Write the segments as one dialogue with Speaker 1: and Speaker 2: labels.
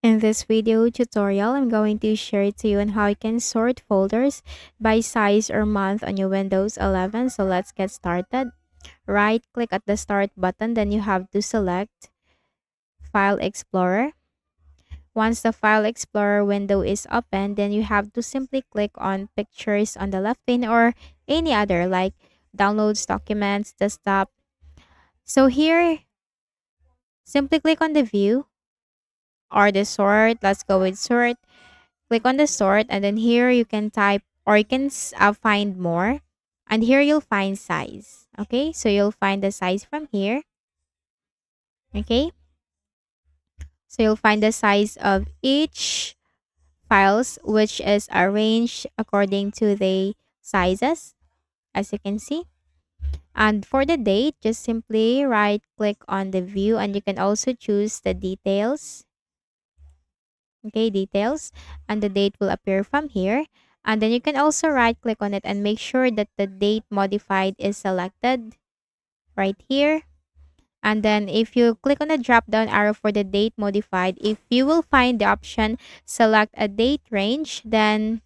Speaker 1: In this video tutorial, I'm going to share to you on how you can sort folders by size or month on your Windows 11. So let's get started. Right click at the start button, then you have to select File Explorer. Once the File Explorer window is open, then you have to simply click on Pictures on the left pane or any other like Downloads, Documents, Desktop. So here, simply click on the View or the Sort. Let's go with Sort. Click on the sort, and then here you can type or you can find more, and here you'll find size. Okay, so you'll find the size from here. Okay, so you'll find the size of each files, which is arranged according to the sizes, as you can see. And for the date, just simply right click on the view, and you can also choose the details. Okay, details, and the date will appear from here. And then you can also right click on it and make sure that the date modified is selected right here. And then if you click on the drop down arrow for the date modified, if you will find the option select a date range, then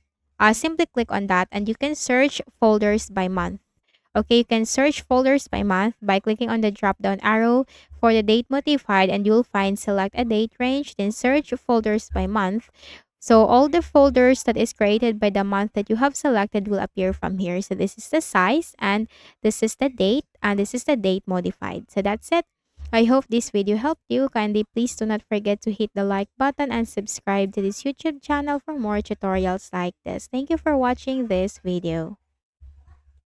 Speaker 1: simply click on that and you can search folders by month. Okay, you can search folders by month by clicking on the drop down arrow for the date modified, and you'll find select a date range, then search folders by month. So all the folders that is created by the month that you have selected will appear from here. So this is the size, and this is the date, and this is the date modified. So that's it. I hope this video helped you. Kindly please do not forget to hit the like button and subscribe to this YouTube channel for more tutorials like this. Thank you for watching this video.